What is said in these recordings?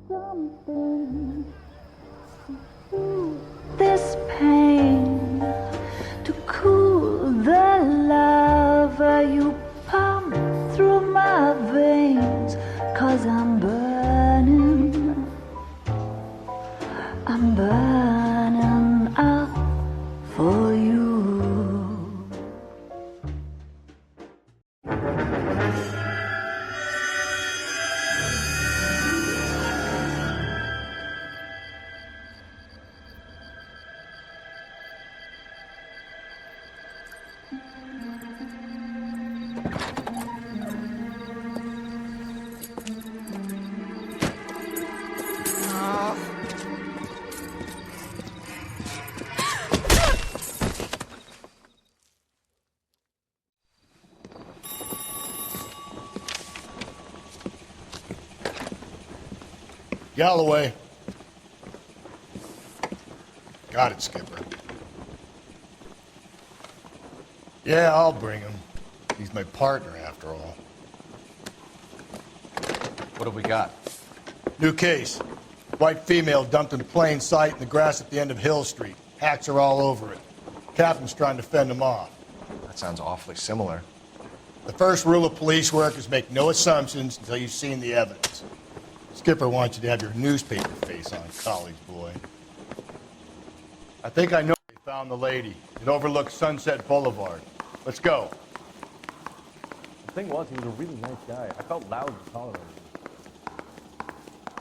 something to this pain, to cool the lava you pump through my veins, 'cause I'm burning up for you. Galloway. Got it, Skipper. Yeah, I'll bring him. He's my partner, after all. What have we got? New case. White female dumped in plain sight in the grass at the end of Hill Street. Hacks are all over it. Captain's trying to fend them off. That sounds awfully similar. The first rule of police work is make no assumptions until you've seen the evidence. Skipper wants you to have your newspaper face on, college boy. I think I know they found the lady. It overlooks Sunset Boulevard. Let's go. The thing was, he was a really nice guy. I felt loud and tolerated him.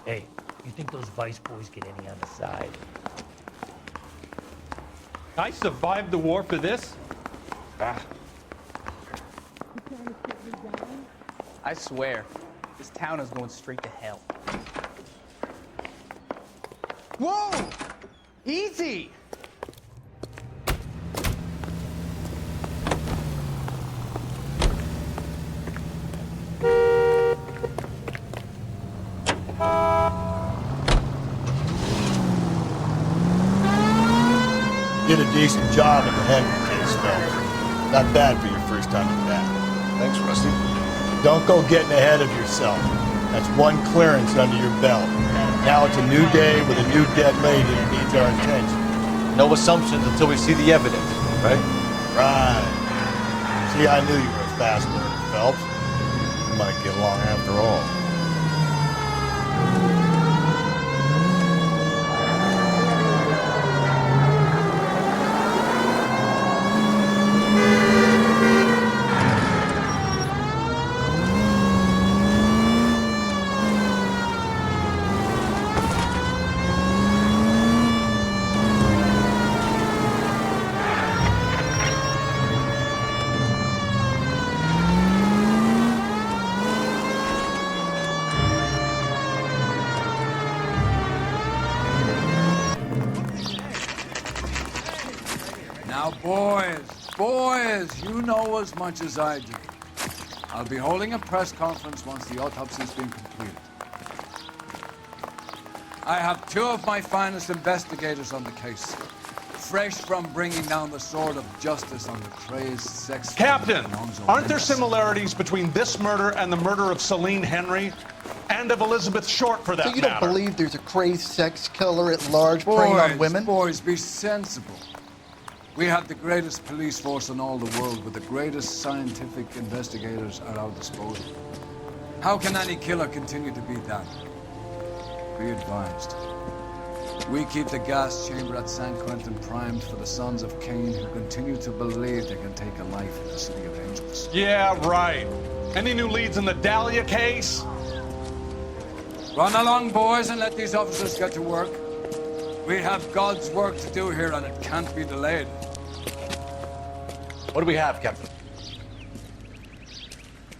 Hey, you think those Vice boys get any on the side? I survived the war for this? I swear, this town is going straight to hell. Whoa! Easy! Did a decent job in the Henry case, Phelps. Not bad for your first time at that. Thanks, Rusty. Don't go getting ahead of yourself. That's one clearance under your belt. Now it's a new day with a new dead lady that needs our attention. No assumptions until we see the evidence, right? Right. See, I knew you were a fast learner, Phelps. We might get along after all. Now, boys, you know as much as I do. I'll be holding a press conference once the autopsy's been completed. I have two of my finest investigators on the case, fresh from bringing down the sword of justice on the crazed sex... Captain, aren't there similarities between this murder and the murder of Celine Henry? And of Elizabeth Short, for that So you matter? don't believe there's a crazed sex killer at large preying on women? Boys, be sensible. We have the greatest police force in all the world, with the greatest scientific investigators at our disposal. How can any killer continue to be that? Be advised. We keep the gas chamber at San Quentin primed for the sons of Cain who continue to believe they can take a life in the city of angels. Yeah, right. Any new leads in the Dahlia case? Run along, boys, and let these officers get to work. We have God's work to do here, and it can't be delayed. What do we have, Captain?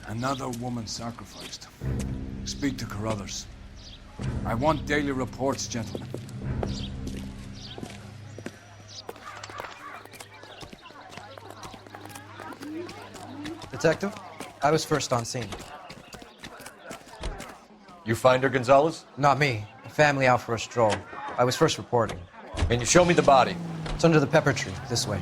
Another woman sacrificed. Speak to Carruthers. I want daily reports, gentlemen. Detective, I was first on scene. You find her, Gonzalez? Not me. A family out for a stroll. I was first reporting. Can you show me the body? It's under the pepper tree, this way.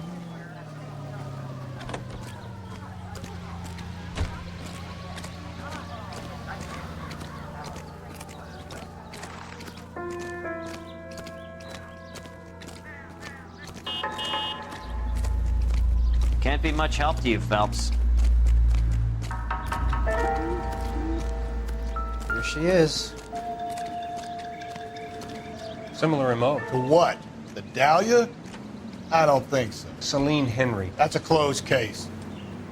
can't be much help to you, Phelps. Here she is. Similar MO. To what? The Dahlia? I don't think so. Celine Henry. That's a closed case.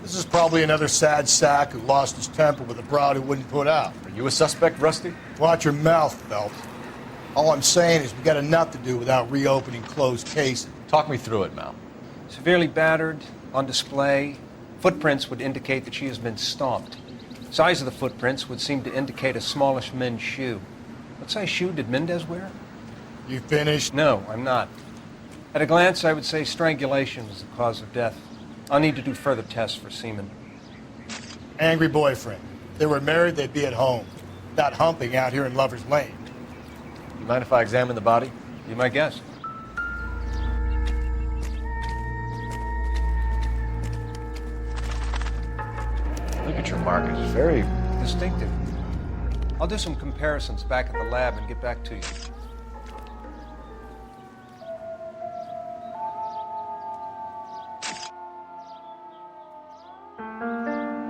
This is probably another sad sack who lost his temper with a broad who wouldn't put out. Are you a suspect, Rusty? Watch your mouth, Phelps. All I'm saying is we got enough to do without reopening closed cases. Talk me through it, Mal. Severely battered, on display. Footprints would indicate that she has been stomped. Size of the footprints would seem to indicate a smallish men's shoe. What size shoe did Mendez wear? You finished? No, I'm not. At a glance, I would say strangulation was the cause of death. I'll need to do further tests for semen. Angry boyfriend. If they were married, they'd be at home. Not humping out here in Lover's Lane. You mind if I examine the body? Be my guest. Look at your mark. It's very Distinctive. I'll do some comparisons back at the lab and get back to you.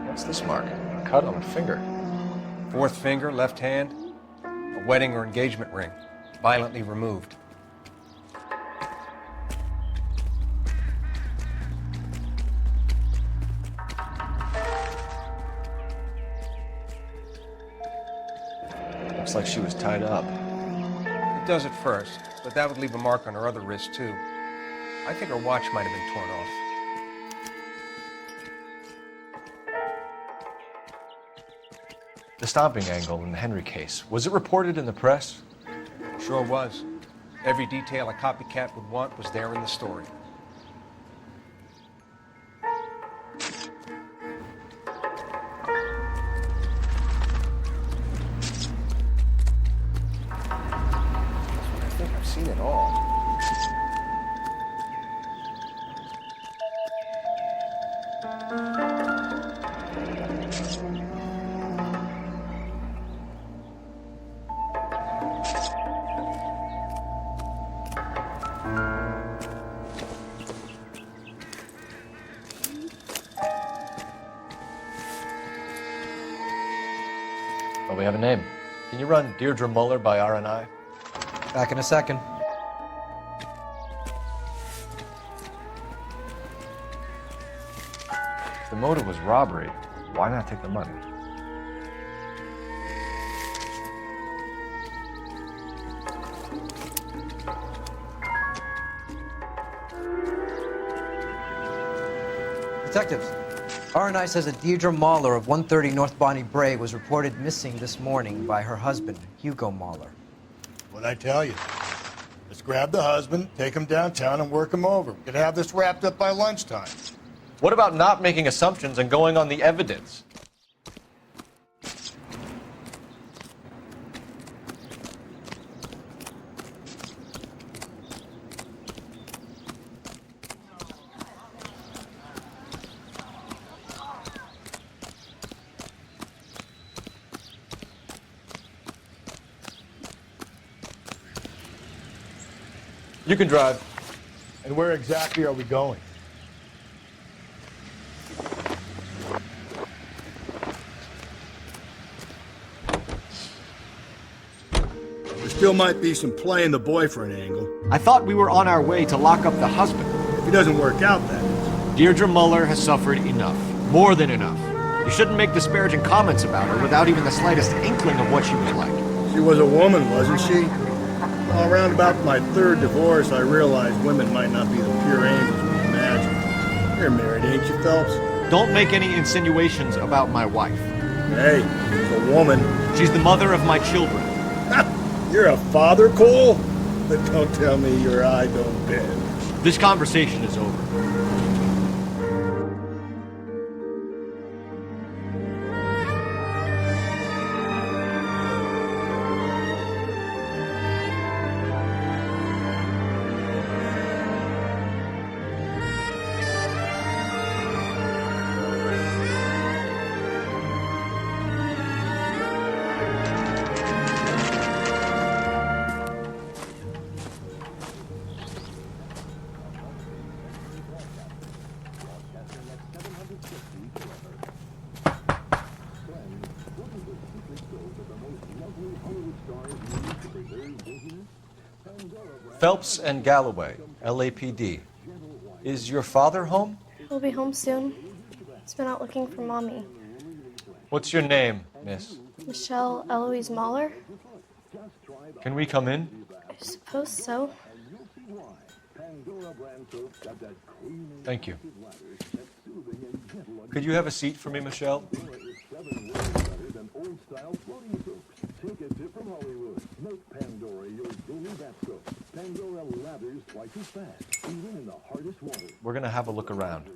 What's this mark? A cut on a finger. Fourth finger, left hand. A wedding or engagement ring. Violently removed. Looks like she was tied up. It does at first, but that would leave a mark on her other wrist, too. I think her watch might have been torn off. The stomping angle in the Henry case, was it reported in the press? Sure was. Every detail a copycat would want was there in the story. I think I've seen it all. Well, we have a name. Can you run Deirdre Muller by RNI? Back in a second. If the motive was robbery, why not take the money? Detectives, RNI says that Deirdre Mahler of 130 North Bonnie Bray was reported missing this morning by her husband, Hugo Mahler. What'd I tell you? Let's grab the husband, take him downtown, and work him over. We could have this wrapped up by lunchtime. What about not making assumptions and going on the evidence? You can drive. And where exactly are we going? There still might be some playing the boyfriend angle. I thought we were on our way to lock up the husband. If it doesn't work out, that is. Deirdre Muller has suffered enough. More than enough. You shouldn't make disparaging comments about her without even the slightest inkling of what she was like. She was a woman, wasn't she? Well, around about my third divorce, I realized women might not be the pure angels we imagine. You're married, ain't you, Phelps? Don't make any insinuations about my wife. Hey, she's a woman. She's the mother of my children. You're a father, Cole? But don't tell me your eye don't bend. This conversation is over. Phelps and Galloway, LAPD. Is your father home? He'll be home soon. He's been out looking for Mommy. What's your name, miss? Michelle Eloise Mahler? Can we come in? I suppose so. Thank you. Could you have a seat for me, Michelle? We're going to have a look around.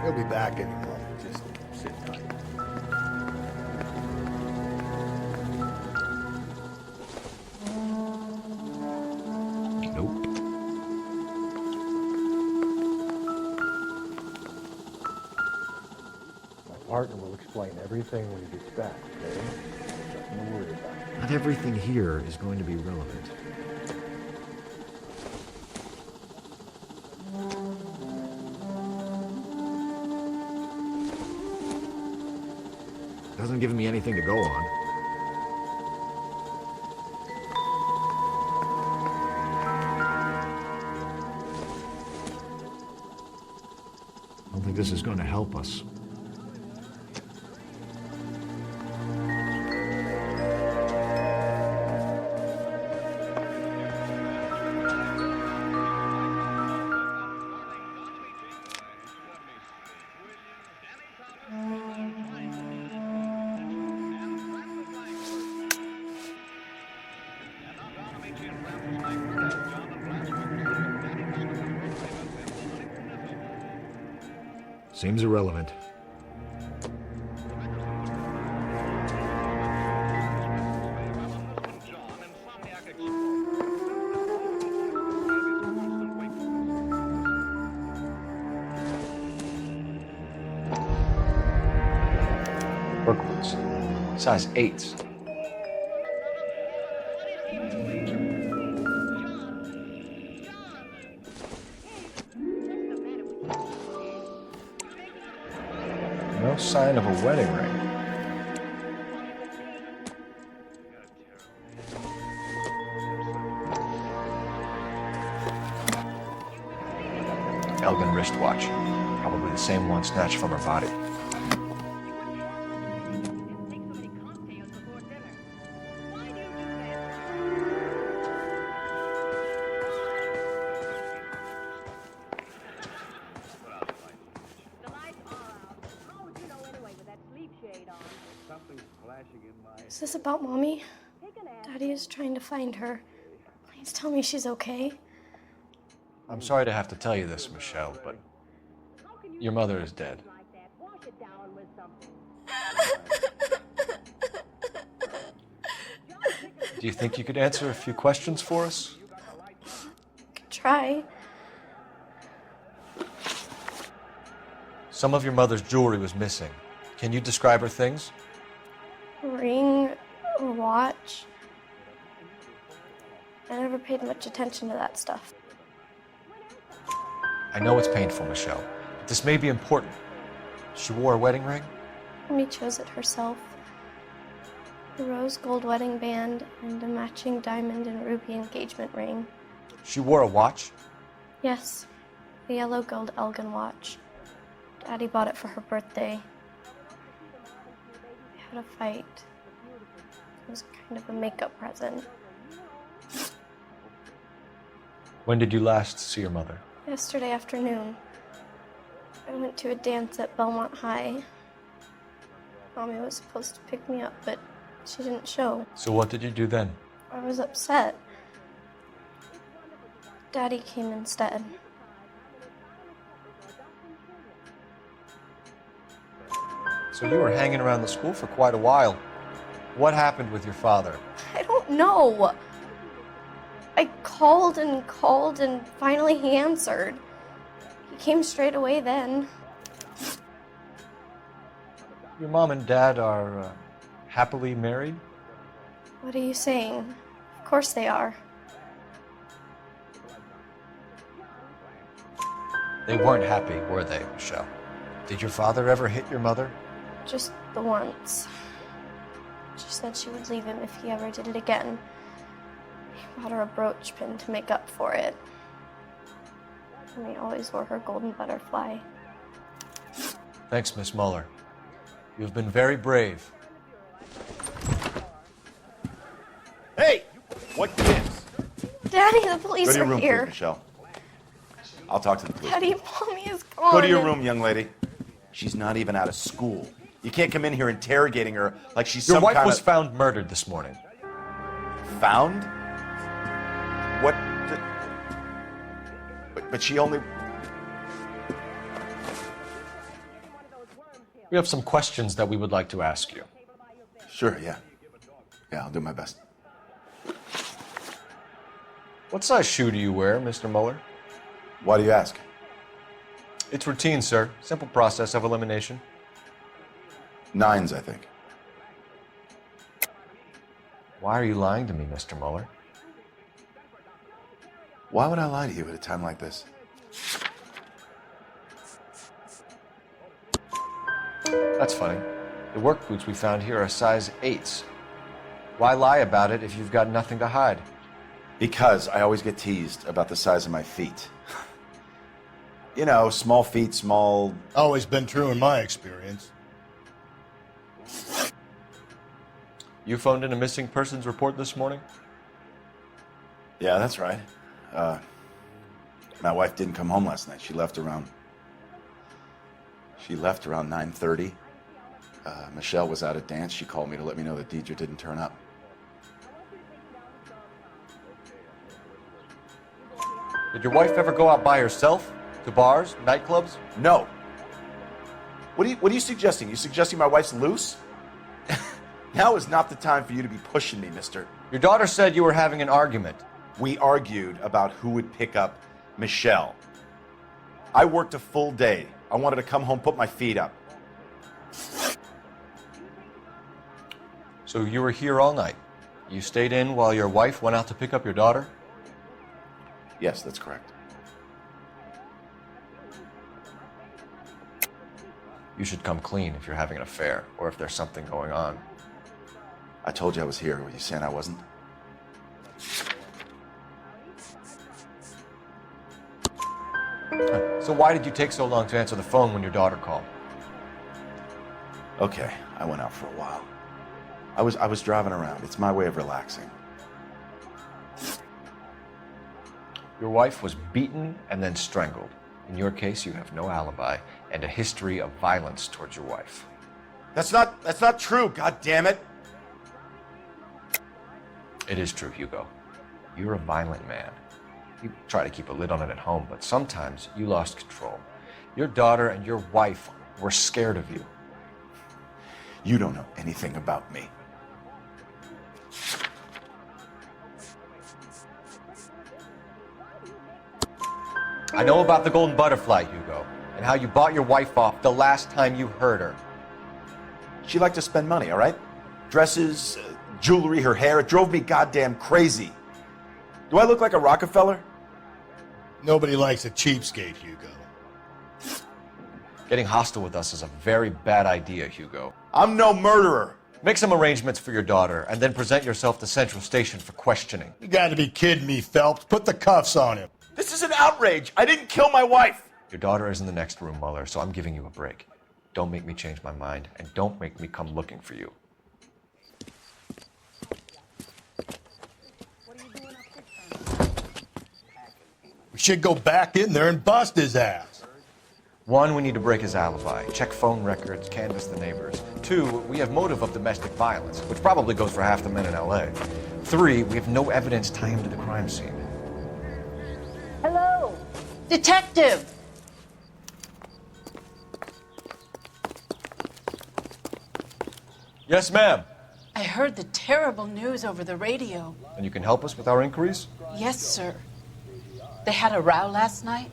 He'll be back any moment. Just sit tight. Nope. My partner will explain everything when he gets back, okay? Nothing to worry about. Not everything here is going to be relevant. Doesn't give me anything to go on. I don't think this is going to help us. Seems irrelevant. Brooklyn's. Size 8s. No sign of a wedding ring. Elgin wristwatch. Probably the same one snatched from her body. Is this about Mommy? Daddy is trying to find her. Please tell me she's okay. I'm sorry to have to tell you this, Michelle, but your mother is dead. Do you think you could answer a few questions for us? Could try. Some of your mother's jewelry was missing. Can you describe her things? A ring, a watch. I never paid much attention to that stuff. I know it's painful, Michelle, but this may be important. She wore a wedding ring? Mommy chose it herself. A rose gold wedding band and a matching diamond and ruby engagement ring. She wore a watch? Yes, a yellow gold Elgin watch. Daddy bought it for her birthday. We had a fight. It was kind of a makeup present. When did you last see your mother? Yesterday afternoon. I went to a dance at Belmont High. Mommy was supposed to pick me up, but she didn't show. So what did you do then? I was upset. Daddy came instead. So you were hanging around the school for quite a while. What happened with your father? I don't know. I called and finally he answered. He came straight away then. Your mom and dad are happily married? What are you saying? Of course they are. They weren't happy, were they, Michelle? Did your father ever hit your mother? Just the once. She said she would leave him if he ever did it again. He bought her a brooch pin to make up for it. And he always wore her golden butterfly. Thanks, Miss Muller. You've been very brave. Hey! What gives? Daddy, the police Go to your are room, here. please, Michelle. I'll talk to the police. Daddy, Mommy is gone. Go to your room, young lady. She's not even out of school. You can't come in here interrogating her like she's Your some wife kind was of... found murdered this morning. Found? What? But she only... We have some questions that we would like to ask you. Sure, yeah. Yeah, I'll do my best. What size shoe do you wear, Mr. Muller? Why do you ask? It's routine, sir. Simple process of elimination. 9s, I think. Why are you lying to me, Mr. Muller? Why would I lie to you at a time like this? That's funny. The work boots we found here are size 8s. Why lie about it if you've got nothing to hide? Because I always get teased about the size of my feet. You know, small feet, small... Always been true in my experience. You phoned in a missing persons report this morning? Yeah, that's right. My wife didn't come home last night. She left around 9:30. Michelle was out at dance. She called me to let me know that Deidre didn't turn up. Did your wife ever go out by herself? To bars, nightclubs? No. What are you suggesting? You suggesting my wife's loose? Now is not the time for you to be pushing me, mister. Your daughter said you were having an argument. We argued about who would pick up Michelle. I worked a full day. I wanted to come home, put my feet up. So you were here all night. You stayed in while your wife went out to pick up your daughter? Yes, that's correct. You should come clean if you're having an affair or if there's something going on. I told you I was here. Were you saying I wasn't? So why did you take so long to answer the phone when your daughter called? Okay, I went out for a while. I was driving around. It's my way of relaxing. Your wife was beaten and then strangled. In your case, you have no alibi and a history of violence towards your wife. That's not true, God damn it. It is true, Hugo. You're a violent man. You try to keep a lid on it at home, but sometimes you lost control. Your daughter and your wife were scared of you. You don't know anything about me. I know about the golden butterfly, Hugo, and how you bought your wife off the last time you heard her. She liked to spend money, all right? Dresses, jewelry, her hair. It drove me goddamn crazy. Do I look like a Rockefeller? Nobody likes a cheapskate, Hugo. Getting hostile with us is a very bad idea, Hugo. I'm no murderer. Make some arrangements for your daughter, and then present yourself to Central Station for questioning. You gotta be kidding me, Phelps. Put the cuffs on him. This is an outrage. I didn't kill my wife. Your daughter is in the next room, Muller, so I'm giving you a break. Don't make me change my mind, and don't make me come looking for you. We should go back in there and bust his ass. 1, we need to break his alibi, check phone records, canvass the neighbors. 2, we have motive of domestic violence, which probably goes for half the men in LA. 3, we have no evidence tying him to the crime scene. Hello, detective. Yes, ma'am. I heard the terrible news over the radio. And you can help us with our inquiries? Yes, sir. They had a row last night.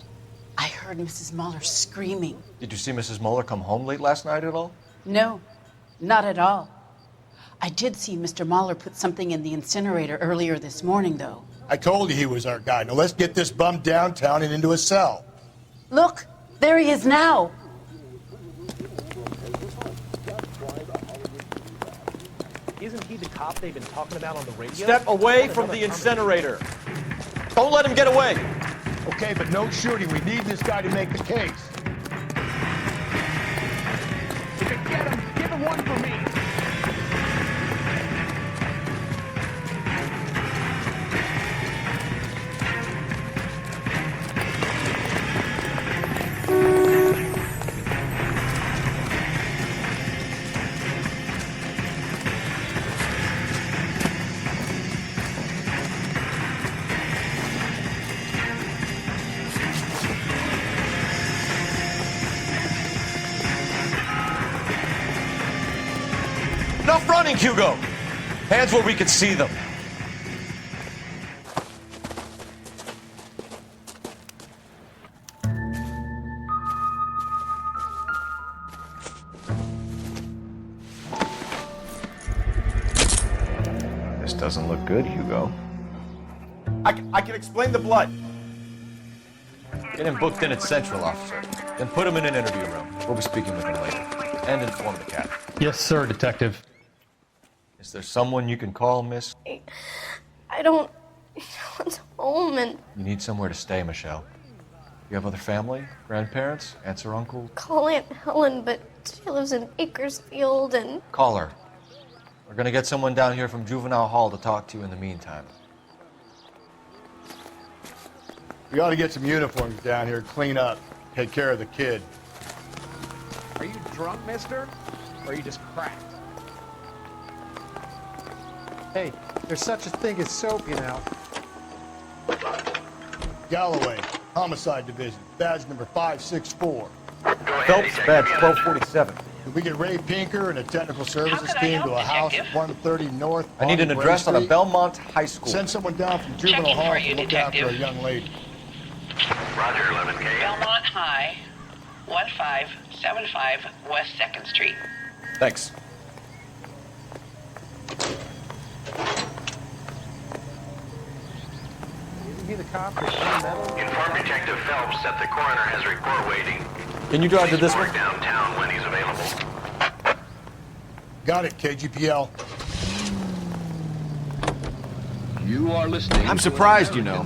I heard Mrs. Muller screaming. Did you see Mrs. Muller come home late last night at all? No, not at all. I did see Mr. Muller put something in the incinerator earlier this morning, though. I told you he was our guy. Now let's get this bum downtown and into a cell. Look, there he is now. Isn't he the cop they've been talking about on the radio? Step away from the incinerator. Don't let him get away. Okay, but no shooting. We need this guy to make the case. If you get him, give him one for me. Enough running, Hugo. Hands where we can see them. This doesn't look good, Hugo. I can explain the blood. Get him booked in at Central, officer. Then put him in an interview room. We'll be speaking with him later. And inform the captain. Yes, sir, Detective. Is there someone you can call, miss? I don't know what's home, and You need somewhere to stay, Michelle. You have other family? Grandparents? Aunts or uncles? call Aunt Helen, but she lives in Bakersfield, and Call her. We're gonna get someone down here from Juvenile Hall to talk to you in the meantime. We ought to get some uniforms down here, clean up, take care of the kid. Are you drunk, mister? Or are you just cracked? Hey, there's such a thing as soap, you know. Galloway, Homicide Division, badge number 564. Phelps, badge 1247. Did we get Ray Pinker and a technical services team to a house at 130 North? I need an Bonnie address Ray on a Street? Belmont High School. Send someone down from Juvenile Hall to look after a young lady. Roger, 11K. Belmont High, 1575 West 2nd Street. Thanks. Isn't he the cop that's in metal? Inform Detective Phelps that the coroner has report waiting. Can you drive to this one? Please report downtown when he's available. Got it, KGPL. You are listening. I'm surprised, you know.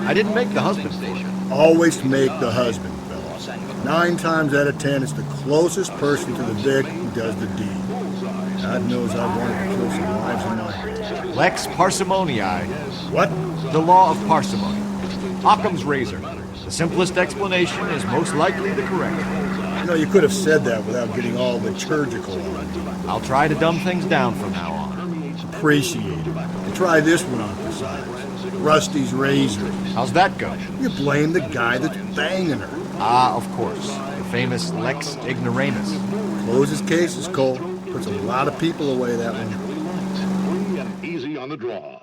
I didn't make the husband station. Always make the husband, fellas. 9 times out of 10, it's the closest person to the Vic who does the deed. God knows I wanted to kill some lives in my... Lex parsimoniae. What? The law of parsimony. Occam's razor. The simplest explanation is most likely the correct. You know, you could have said that without getting all liturgical on it. I'll try to dumb things down from now on. Appreciate it. And try this one on for size. Rusty's razor. How's that go? You blame the guy that's banging her. Ah, of course. The famous Lex ignoramus. Closes cases, Cole. Puts a lot of people away, that one. Free and easy on the draw.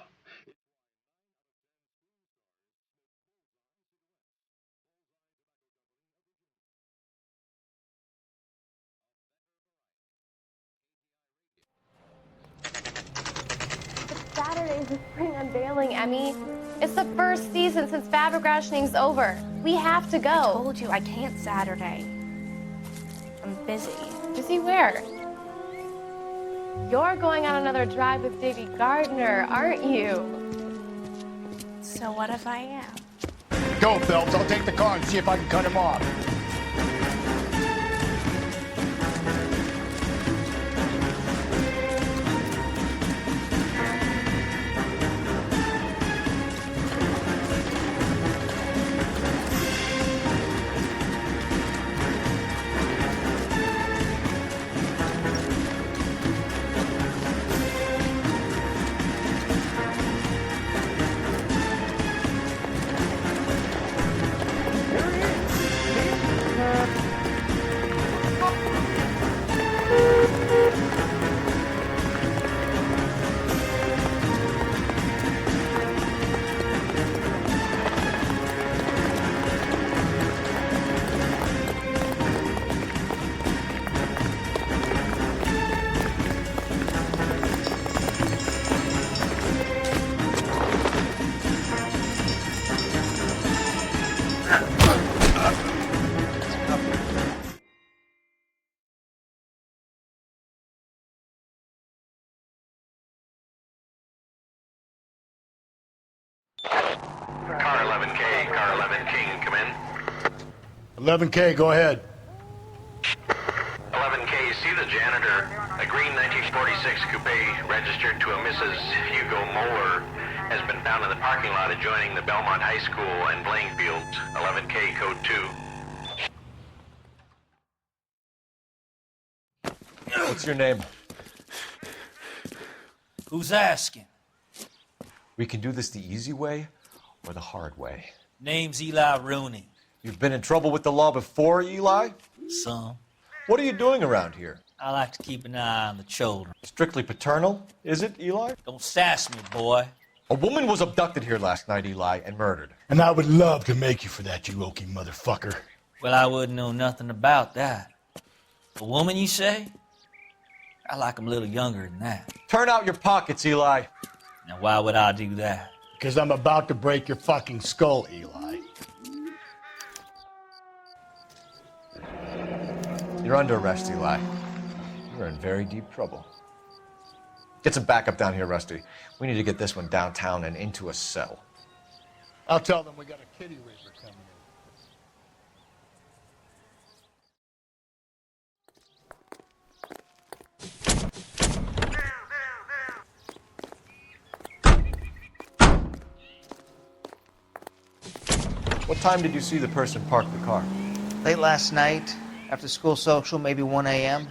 Saturday's the spring unveiling, Emmy. It's the first season since fabric rationing's over. We have to go. I told you I can't Saturday. I'm busy. Busy where? You're going on another drive with Davy Gardner, aren't you? So what if I am? Go, Phelps. I'll take the car and see if I can cut him off. Car 11K, car 11 King, come in. 11K, go ahead. 11K, see the janitor. A green 1946 coupe registered to a Mrs. Hugo Moeller has been found in the parking lot adjoining the Belmont High School and playing fields. 11K, code 2. What's your name? Who's asking? We can do this the easy way or the hard way. Name's Eli Rooney. You've been in trouble with the law before, Eli? Some. What are you doing around here? I like to keep an eye on the children. Strictly paternal, is it, Eli? Don't sass me, boy. A woman was abducted here last night, Eli, and murdered. And I would love to make you for that, you oaky motherfucker. Well, I wouldn't know nothing about that. A woman, you say? I like 'em a little younger than that. Turn out your pockets, Eli. Now, why would I do that? Because I'm about to break your fucking skull, Eli. You're under arrest, Eli. You're in very deep trouble. Get some backup down here, Rusty. We need to get this one downtown and into a cell. I'll tell them we got a kitty raper coming in. What time did you see the person park the car? Late last night, after school social, maybe 1 a.m.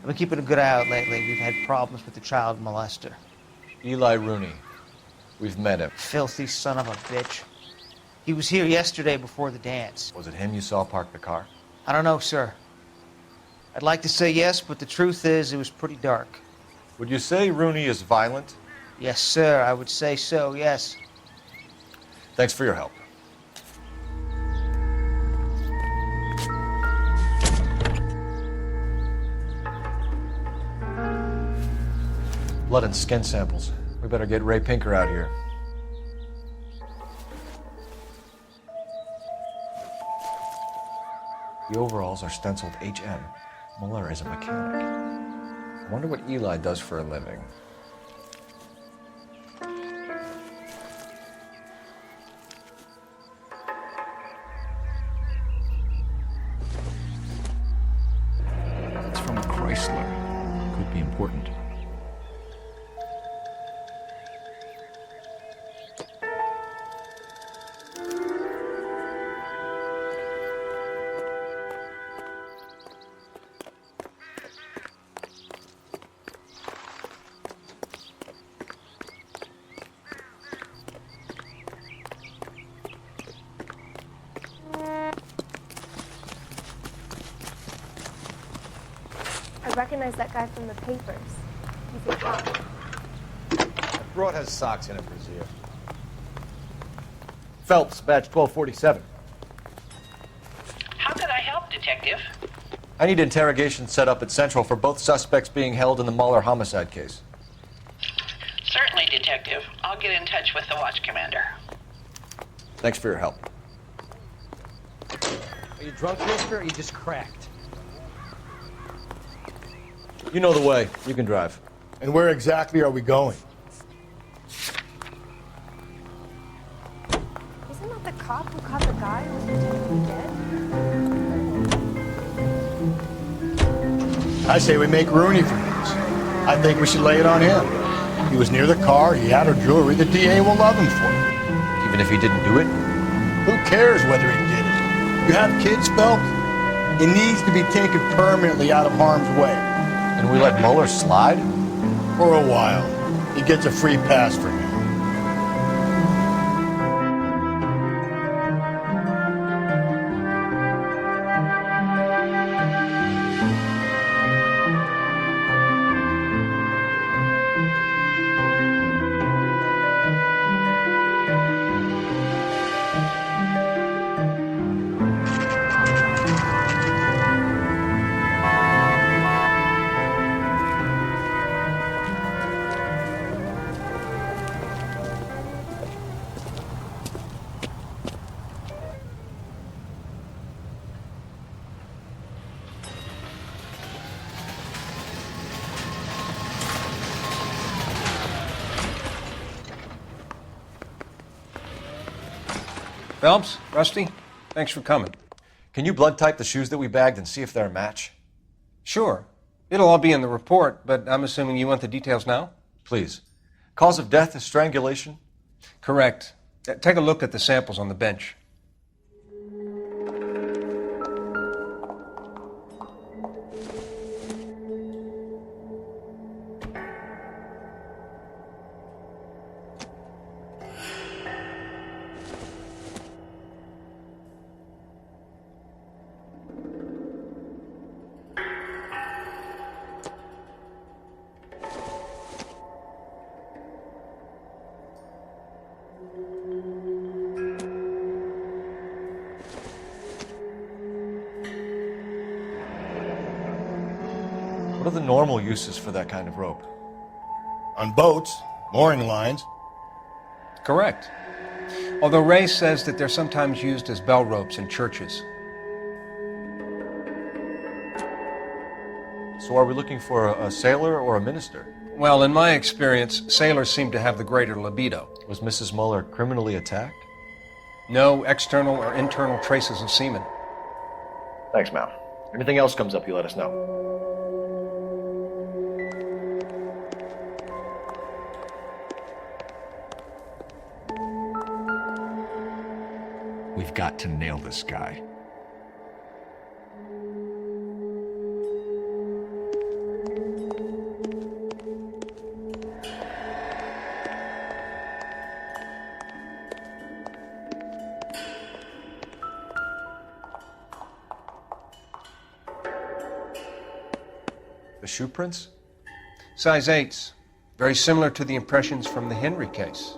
I've been keeping a good eye out lately. We've had problems with the child molester. Eli Rooney. We've met him. Filthy son of a bitch. He was here yesterday before the dance. Was it him you saw park the car? I don't know, sir. I'd like to say yes, but the truth is it was pretty dark. Would you say Rooney is violent? Yes, sir. I would say so, yes. Thanks for your help. Blood and skin samples. We better get Ray Pinker out here. The overalls are stenciled HM. Muller is a mechanic. I wonder what Eli does for a living. It's from a Chrysler. Could be important. I recognize that guy from the papers. He's a cop. That broad has socks in it, Brazier. Phelps, badge 1247. How can I help, Detective? I need interrogation set up at Central for both suspects being held in the Muller homicide case. Certainly, Detective. I'll get in touch with the watch commander. Thanks for your help. Are you drunk, mister, or are you just cracked? You know the way. You can drive. And where exactly are we going? Isn't that the cop who caught the guy who was pretending dead? I say we make Rooney for this. I think we should lay it on him. He was near the car, he had her jewelry, the DA will love him for it. Even if he didn't do it? Who cares whether he did it? You have kids, Phelps? It needs to be taken permanently out of harm's way. And we let Muller slide? For a while. He gets a free pass for now. Phelps, Rusty, thanks for coming. Can you blood type the shoes that we bagged and see if they're a match? Sure. It'll all be in the report, but I'm assuming you want the details now? Please. Cause of death is strangulation? Correct. Take a look at the samples on the bench. What are the normal uses for that kind of rope? On boats, mooring lines. Correct. Although Ray says that they're sometimes used as bell ropes in churches. So are we looking for a sailor or a minister? Well, in my experience, sailors seem to have the greater libido. Was Mrs. Muller criminally attacked? No external or internal traces of semen. Thanks, Mal. Anything else comes up, you let us know. We've got to nail this guy. The shoe prints? Size 8s. Very similar to the impressions from the Henry case.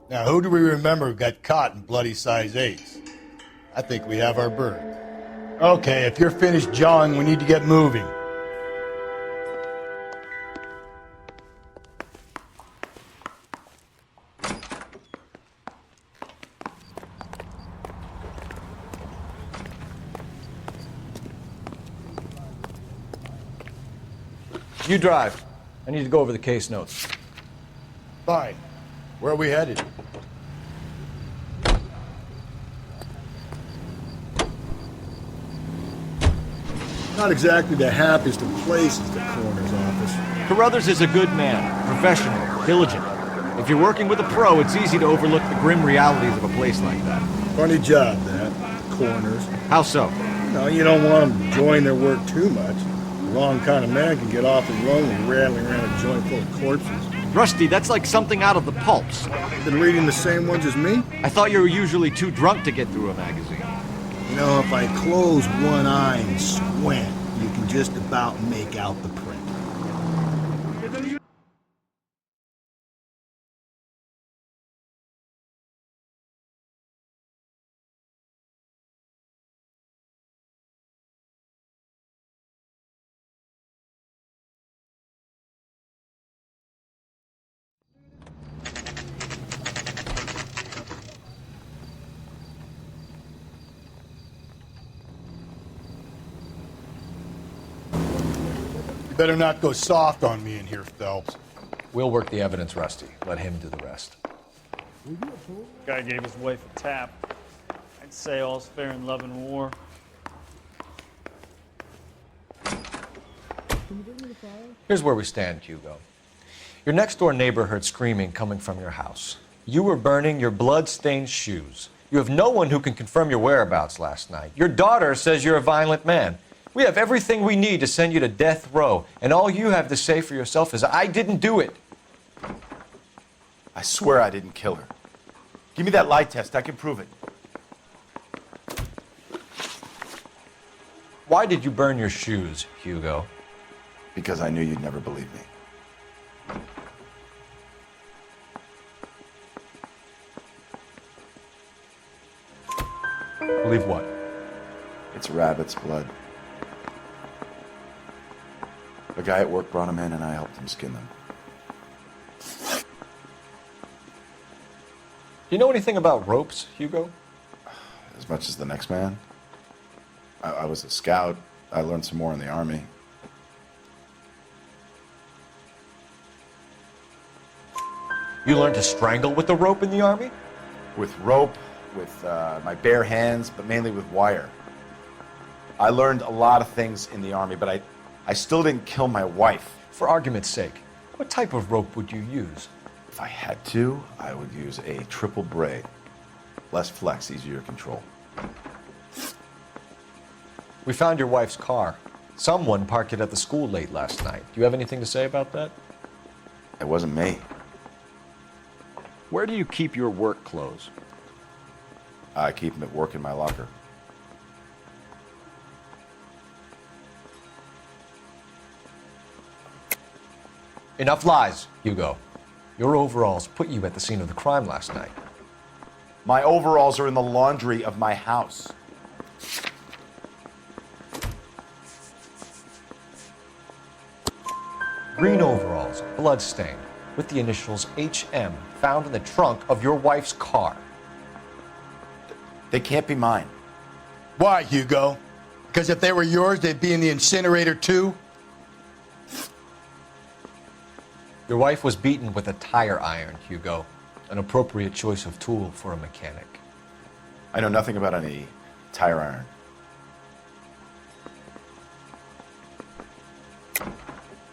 Now, who do we remember got caught in bloody size 8s? I think we have our bird. Okay, if you're finished jawing, we need to get moving. You drive. I need to go over the case notes. Fine. Where are we headed? Not exactly the happiest of places, the coroner's office. Carruthers is a good man, professional, diligent. If you're working with a pro, it's easy to overlook the grim realities of a place like that. Funny job, that. Coroner's. How so? No, you don't want them enjoying their work too much. The wrong kind of man can get awfully lonely rattling around a joint full of corpses. Rusty, that's like something out of the pulps. Been reading the same ones as me? I thought you were usually too drunk to get through a magazine. You know, if I close one eye and squint, you can just about make out the print. You better not go soft on me in here, Phelps. We'll work the evidence, Rusty. Let him do the rest. Guy gave his wife a tap. I'd say all's fair in love and war. Here's where we stand, Hugo. Your next-door neighbor heard screaming coming from your house. You were burning your blood-stained shoes. You have no one who can confirm your whereabouts last night. Your daughter says you're a violent man. We have everything we need to send you to death row, and all you have to say for yourself is, I didn't do it. I swear I didn't kill her. Give me that lie test. I can prove it. Why did you burn your shoes, Hugo? Because I knew you'd never believe me. Believe what? It's rabbit's blood. A guy at work brought him in and I helped him skin them. Do you know anything about ropes, Hugo? As much as the next man. I was a scout. I learned some more in the Army. You learned to strangle with the rope in the Army? With rope, with my bare hands, but mainly with wire. I learned a lot of things in the Army, but I still didn't kill my wife. For argument's sake, what type of rope would you use? If I had to, I would use a triple braid. Less flex, easier to control. We found your wife's car. Someone parked it at the school late last night. Do you have anything to say about that? It wasn't me. Where do you keep your work clothes? I keep them at work in my locker. Enough lies, Hugo. Your overalls put you at the scene of the crime last night. My overalls are in the laundry of my house. Green overalls, bloodstained, with the initials HM, found in the trunk of your wife's car. They can't be mine. Why, Hugo? Because if they were yours, they'd be in the incinerator too? Your wife was beaten with a tire iron, Hugo. An appropriate choice of tool for a mechanic. I know nothing about any tire iron.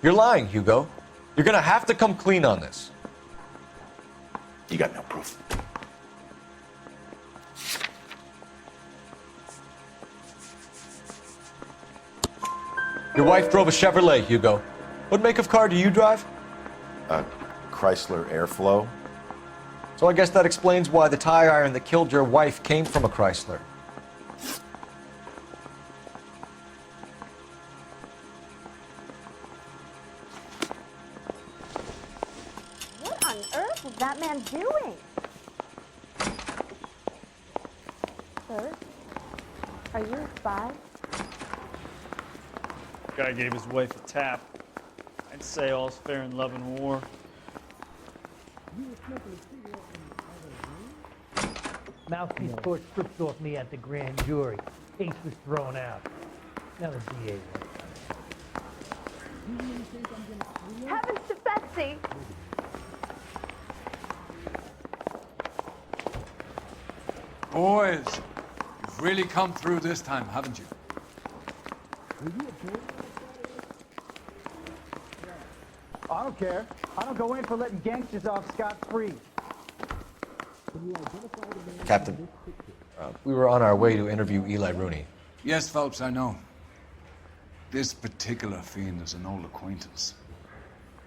You're lying, Hugo. You're gonna have to come clean on this. You got no proof. Your wife drove a Chevrolet, Hugo. What make of car do you drive? A Chrysler Airflow. So I guess that explains why the tire iron that killed your wife came from a Chrysler. What on earth is that man doing? Sir, are you a spy? Guy gave his wife a tap. I'd say all's fair in love and war. Mouthpiece court stripped off me at the grand jury. Case was thrown out. Now the DA. Heavens to Betsy! Boys, you've really come through this time, haven't you? I don't care. I don't go in for letting gangsters off scot-free. Captain, we were on our way to interview Eli Rooney. Yes, Phelps, I know. This particular fiend is an old acquaintance.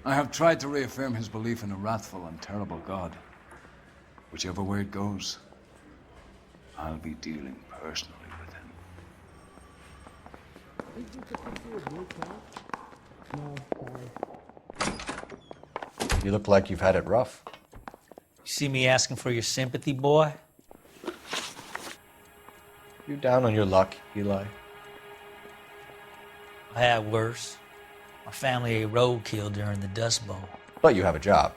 I have tried to reaffirm his belief in a wrathful and terrible God. Whichever way it goes, I'll be dealing personally with him. You look like you've had it rough. You see me asking for your sympathy, boy? You down on your luck, Eli? I had worse. My family ate roadkill during the Dust Bowl. But you have a job.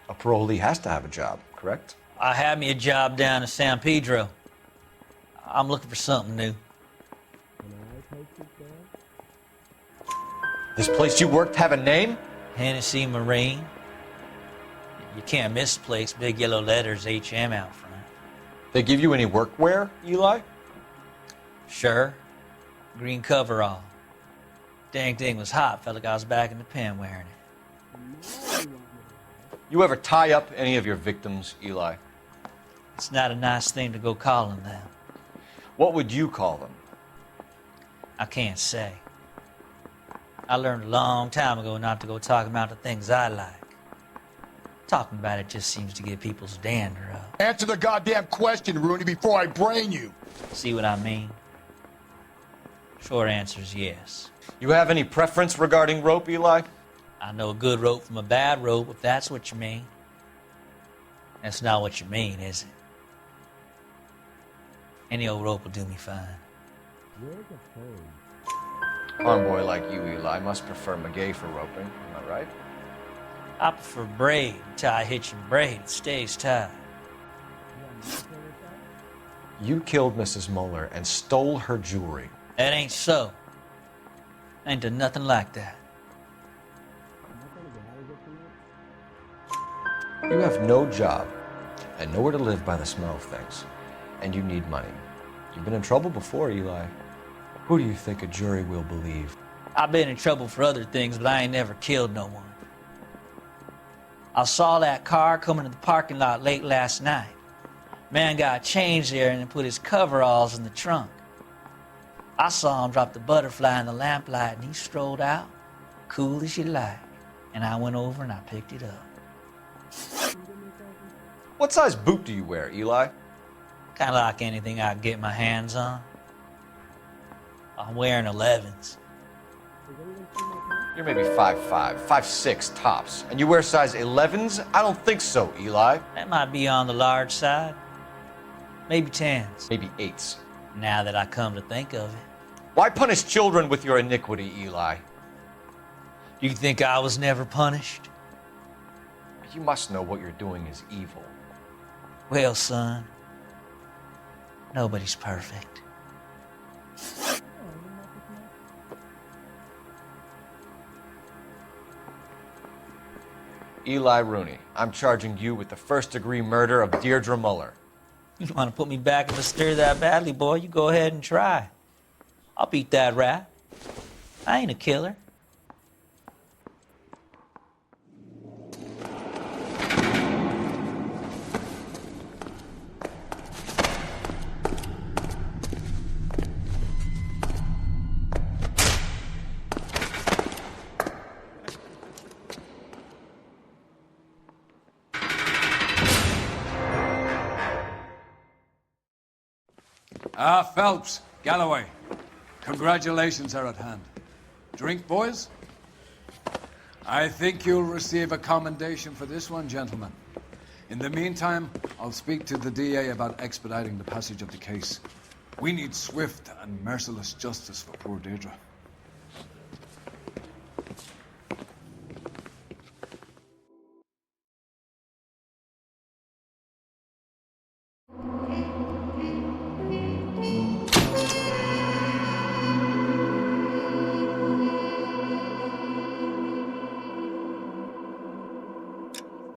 A parolee has to have a job, correct? I had me a job down in San Pedro. I'm looking for something new. This place you worked have a name? Hennessy Marine. You can't miss the place. Big yellow letters, HM out front. They give you any workwear, Eli? Sure. Green coverall. Dang thing was hot. Felt like I was back in the pen wearing it. You ever tie up any of your victims, Eli? It's not a nice thing to go calling them. What would you call them? I can't say. I learned a long time ago not to go talking about the things I like. Talking about it just seems to get people's dander up. Answer the goddamn question, Rooney, before I brain you. See what I mean? Short answer is yes. You have any preference regarding rope, Eli? I know a good rope from a bad rope, if that's what you mean. That's not what you mean, is it? Any old rope will do me fine. Farm boy like you, Eli, must prefer McGay for roping. Am I right? I prefer braid. Until I hitch and braid, it stays tied. You killed Mrs. Moeller and stole her jewelry. That ain't so. I ain't done nothing like that. You have no job and nowhere to live by the smell of things. and you need money. You've been in trouble before, Eli. Who do you think a jury will believe? I've been in trouble for other things, but I ain't never killed no one. I saw that car coming to the parking lot late last night. Man got changed there and then put his coveralls in the trunk. I saw him drop the butterfly in the lamplight and he strolled out, cool as you like. And I went over and I picked it up. What size boot do you wear, Eli? Kind of like anything I can get my hands on. I'm wearing 11s. You're maybe 5'5", 5'6" tops. And you wear size 11s? I don't think so, Eli. That might be on the large side. Maybe 10s. Maybe 8s. Now that I come to think of it. Why punish children with your iniquity, Eli? You think I was never punished? You must know what you're doing is evil. Well, son, nobody's perfect. Eli Rooney, I'm charging you with the first-degree murder of Deirdre Muller. You want to put me back in the stir that badly, boy? You go ahead and try. I'll beat that rap. I ain't a killer. Phelps, Galloway, congratulations are at hand. Drink, boys? I think you'll receive a commendation for this one, gentlemen. In the meantime, I'll speak to the DA about expediting the passage of the case. We need swift and merciless justice for poor Deirdre.